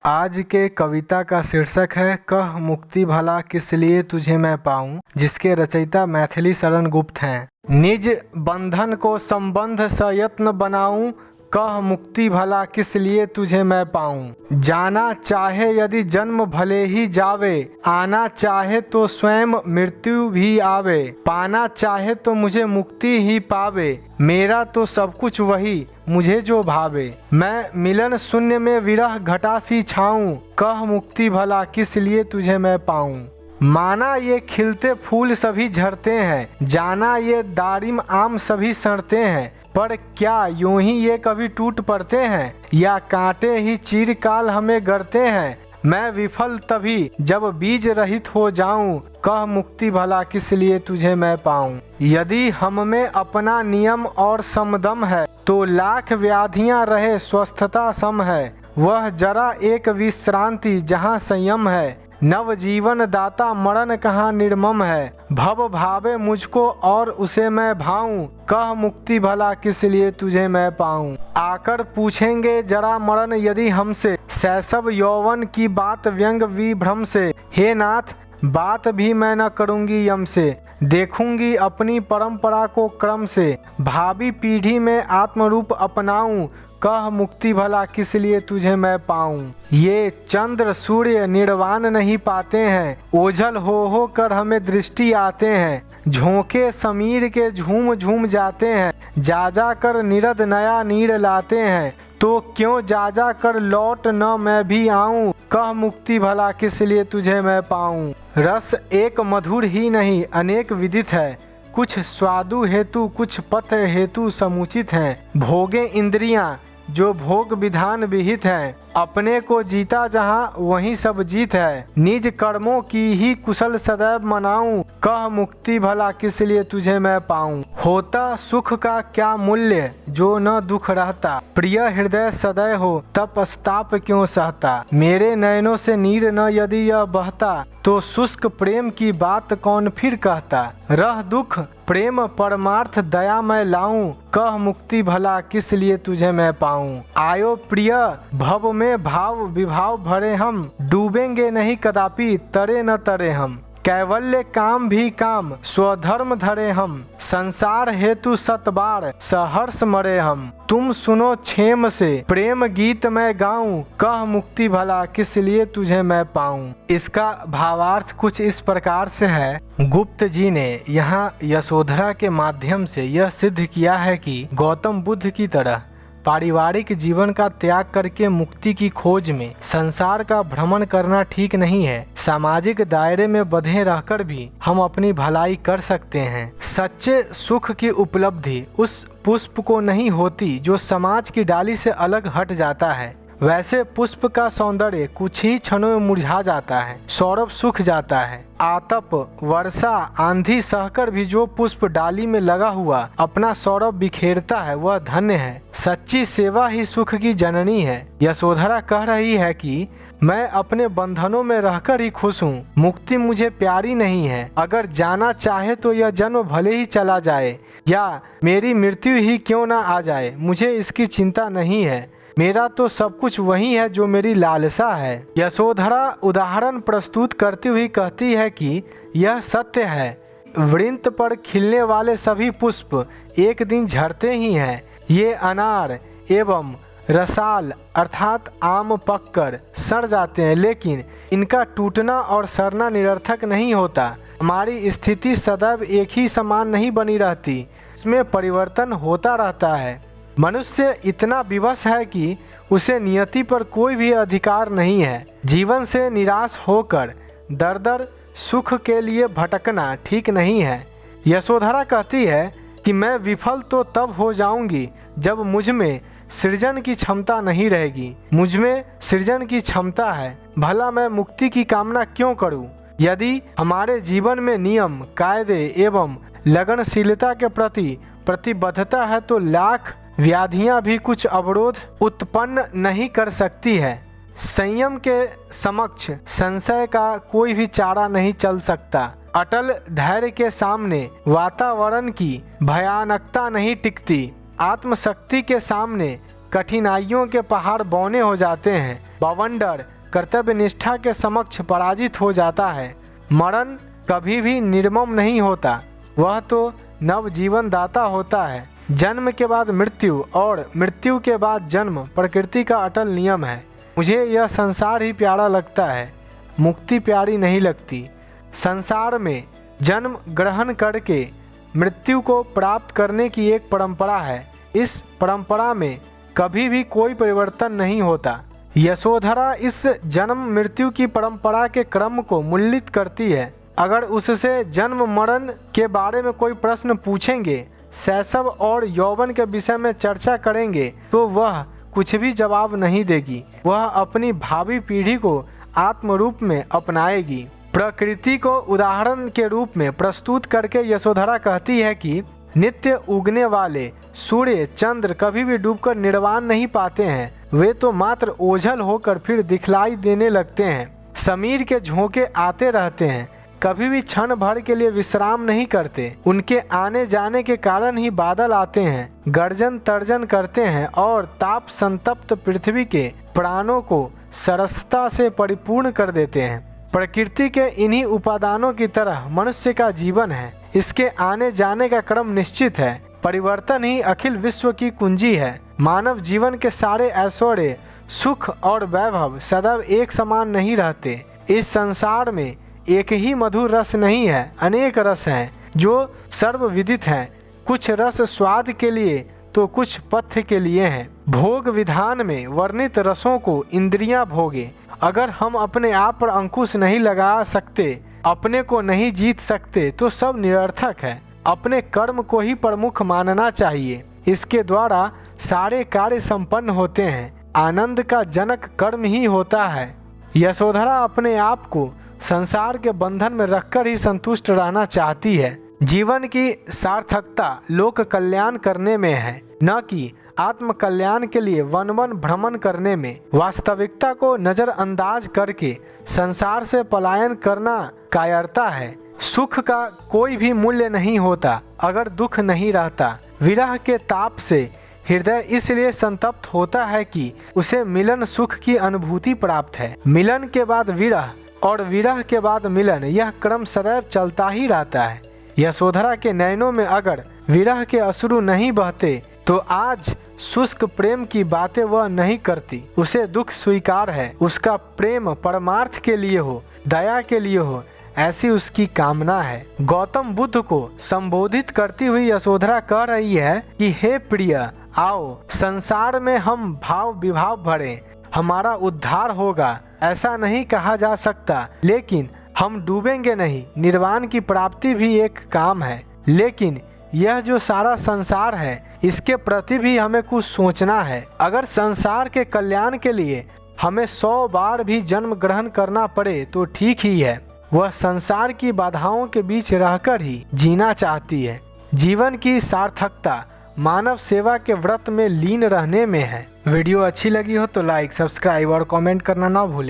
आज के कविता का शीर्षक है कह मुक्ति भला किस लिए तुझे मैं पाऊं, जिसके रचयिता मैथिली शरण गुप्त हैं। निज बंधन को संबंध सयत्न बनाऊं, कह मुक्ति भला किस लिए तुझे मैं पाऊं। जाना चाहे यदि जन्म भले ही जावे, आना चाहे तो स्वयं मृत्यु भी आवे। पाना चाहे तो मुझे मुक्ति ही पावे, मेरा तो सब कुछ वही मुझे जो भावे। मैं मिलन शून्य में विरह घटा सी छाऊं, कह मुक्ति भला किस लिए तुझे मैं पाऊं। माना ये खिलते फूल सभी झड़ते हैं, जाना ये दारिम आम सभी सड़ते हैं, पर क्या यूं ही ये कभी टूट पड़ते हैं, या कांटे ही चिरकाल हमें गढ़ते हैं। मैं विफल तभी जब बीज रहित हो जाऊं, कह मुक्ति भला किस लिए तुझे मैं पाऊं। यदि हम में अपना नियम और समदम है, तो लाख व्याधियां रहे स्वस्थता सम है। वह जरा एक विश्रांति जहां संयम है, नव जीवन दाता मरण कहाँ निर्मम है। भव भावे मुझको और उसे मैं भाऊं, कह मुक्ति भला किस लिए तुझे मैं पाऊं। आकर पूछेंगे जरा मरण यदि हमसे, शैशव यौवन की बात व्यंग विभ्रम से। हे नाथ बात भी मैं न करूंगी यम से, देखूंगी अपनी परंपरा को क्रम से। भावी पीढ़ी में आत्मरूप अपनाऊं, कह मुक्ति भला किस लिए तुझे मैं पाऊं। ये चंद्र सूर्य निर्वाण नहीं पाते हैं, ओझल हो कर हमें दृष्टि आते हैं। झोंके समीर के झूम झूम जाते हैं, जा जा कर निरद नया नीर लाते हैं। तो क्यों जा जा कर लौट न मैं भी आऊं, कह मुक्ति भला किस लिए तुझे मैं पाऊं। रस एक मधुर ही नहीं अनेक विदित है, कुछ स्वादु हेतु कुछ पथ हेतु समुचित हैं। भोगे इंद्रियां जो भोग विधान विहित हैं, अपने को जीता जहाँ वहीं सब जीत है। निज कर्मों की ही कुशल सदैव मनाऊं, कह मुक्ति भला किस लिए तुझे मैं पाऊं। होता सुख का क्या मूल्य जो न दुख रहता, प्रिय हृदय सदैव हो तब पछताप क्यों सहता। मेरे नयनों से नीर न यदि यह बहता, तो शुष्क प्रेम की बात कौन फिर कहता। रह दुख प्रेम परमार्थ दया मैं लाऊं, कह मुक्ति भला किस लिए तुझे मैं पाऊं। आयो प्रिय भव में भाव विभाव भरे हम, डूबेंगे नहीं कदापि तरे न तरे हम। कैवल्य काम भी काम स्वधर्म धरे हम, संसार हेतु सतबार सहर्ष मरे हम। तुम सुनो क्षेम से प्रेम गीत मैं गाऊं, कह मुक्ति भला किस लिए तुझे मैं पाऊं। इसका भावार्थ कुछ इस प्रकार से है। गुप्त जी ने यहाँ यशोधरा के माध्यम से यह सिद्ध किया है कि गौतम बुद्ध की तरह पारिवारिक जीवन का त्याग करके मुक्ति की खोज में संसार का भ्रमण करना ठीक नहीं है। सामाजिक दायरे में बंधे रहकर भी हम अपनी भलाई कर सकते हैं। सच्चे सुख की उपलब्धि उस पुष्प को नहीं होती जो समाज की डाली से अलग हट जाता है। वैसे पुष्प का सौंदर्य कुछ ही क्षणों में मुरझा जाता है, सौरभ सूख जाता है। आतप वर्षा आंधी सहकर भी जो पुष्प डाली में लगा हुआ अपना सौरभ बिखेरता है, वह धन्य है। सच्ची सेवा ही सुख की जननी है। यशोधरा कह रही है कि मैं अपने बंधनों में रहकर ही खुश हूँ, मुक्ति मुझे प्यारी नहीं है। अगर जाना चाहे तो यह जन्म भले ही चला जाए, या मेरी मृत्यु ही क्यों ना आ जाए, मुझे इसकी चिंता नहीं है। मेरा तो सब कुछ वही है जो मेरी लालसा है। यशोधरा उदाहरण प्रस्तुत करती हुई कहती है कि यह सत्य है, वृंत पर खिलने वाले सभी पुष्प एक दिन झड़ते ही हैं। ये अनार एवं रसाल अर्थात आम पककर सड़ जाते हैं, लेकिन इनका टूटना और सड़ना निरर्थक नहीं होता। हमारी स्थिति सदैव एक ही समान नहीं बनी रहती, इसमें परिवर्तन होता रहता है। मनुष्य इतना विवश है कि उसे नियति पर कोई भी अधिकार नहीं है। जीवन से निराश होकर दर दर सुख के लिए भटकना ठीक नहीं है। यशोधरा कहती है कि मैं विफल तो तब हो जाऊंगी जब मुझ में सृजन की क्षमता नहीं रहेगी। मुझ में सृजन की क्षमता है, भला मैं मुक्ति की कामना क्यों करूं। यदि हमारे जीवन में नियम कायदे एवं लगनशीलता के प्रति प्रतिबद्धता है, तो लाख व्याधियां भी कुछ अवरोध उत्पन्न नहीं कर सकती है। संयम के समक्ष संशय का कोई भी चारा नहीं चल सकता। अटल धैर्य के सामने वातावरण की भयानकता नहीं टिकती। आत्मशक्ति के सामने कठिनाइयों के पहाड़ बौने हो जाते हैं। बवंडर कर्तव्य निष्ठा के समक्ष पराजित हो जाता है। मरण कभी भी निर्मम नहीं होता, वह तो नवजीवन दाता होता है। जन्म के बाद मृत्यु और मृत्यु के बाद जन्म प्रकृति का अटल नियम है। मुझे यह संसार ही प्यारा लगता है, मुक्ति प्यारी नहीं लगती। संसार में जन्म ग्रहण करके मृत्यु को प्राप्त करने की एक परंपरा है। इस परंपरा में कभी भी कोई परिवर्तन नहीं होता। यशोधरा इस जन्म मृत्यु की परंपरा के क्रम को मूल्यित करती है। अगर उससे जन्म मरण के बारे में कोई प्रश्न पूछेंगे, शैशव और यौवन के विषय में चर्चा करेंगे, तो वह कुछ भी जवाब नहीं देगी। वह अपनी भावी पीढ़ी को आत्म रूप में अपनाएगी। प्रकृति को उदाहरण के रूप में प्रस्तुत करके यशोधरा कहती है कि नित्य उगने वाले सूर्य चंद्र कभी भी डूबकर निर्वाण नहीं पाते हैं, वे तो मात्र ओझल होकर फिर दिखलाई देने लगते हैं। समीर के झोंके आते रहते हैं, कभी भी क्षण भर के लिए विश्राम नहीं करते। उनके आने जाने के कारण ही बादल आते हैं, गर्जन तर्जन करते हैं और ताप संतप्त पृथ्वी के प्राणों को सरसता से परिपूर्ण कर देते हैं। प्रकृति के इन्हीं उपादानों की तरह मनुष्य का जीवन है। इसके आने जाने का क्रम निश्चित है। परिवर्तन ही अखिल विश्व की कुंजी है। मानव जीवन के सारे ऐश्वर्य, सुख और वैभव सदैव एक समान नहीं रहते। इस संसार में एक ही मधुर रस नहीं है, अनेक रस हैं जो सर्वविदित हैं। कुछ रस स्वाद के लिए तो कुछ पथ्य के लिए हैं। भोग विधान में वर्णित रसों को इंद्रियां भोगे। अगर हम अपने आप पर अंकुश नहीं लगा सकते, अपने को नहीं जीत सकते, तो सब निरर्थक है। अपने कर्म को ही प्रमुख मानना चाहिए। इसके द्वारा सारे कार्य संपन्न होते हैं। आनंद का जनक कर्म ही होता है। यशोधरा अपने आप को संसार के बंधन में रखकर ही संतुष्ट रहना चाहती है। जीवन की सार्थकता लोक कल्याण करने में है, न कि आत्म कल्याण के लिए वन वन भ्रमण करने में। वास्तविकता को नजरअंदाज करके संसार से पलायन करना कायरता है। सुख का कोई भी मूल्य नहीं होता अगर दुख नहीं रहता। विरह के ताप से हृदय इसलिए संतप्त होता है कि उसे मिलन सुख की अनुभूति प्राप्त है। मिलन के बाद विरह और विरह के बाद मिलन, यह क्रम सदैव चलता ही रहता है। यशोधरा के नयनों में अगर विरह के अश्रु नहीं बहते तो आज शुष्क प्रेम की बातें वह नहीं करती। उसे दुख स्वीकार है। उसका प्रेम परमार्थ के लिए हो, दया के लिए हो, ऐसी उसकी कामना है। गौतम बुद्ध को संबोधित करती हुई यशोधरा कह रही है कि हे प्रिय, आओ संसार में हम भाव विभाव भरें, हमारा उद्धार होगा ऐसा नहीं कहा जा सकता, लेकिन हम डूबेंगे नहीं। निर्वाण की प्राप्ति भी एक काम है, लेकिन यह जो सारा संसार है इसके प्रति भी हमें कुछ सोचना है। अगर संसार के कल्याण के लिए हमें 100 बार भी जन्म ग्रहण करना पड़े तो ठीक ही है। वह संसार की बाधाओं के बीच रहकर ही जीना चाहती है। जीवन की सार्थकता मानव सेवा के व्रत में लीन रहने में है। वीडियो अच्छी लगी हो तो लाइक, सब्सक्राइब और कमेंट करना ना भूलें।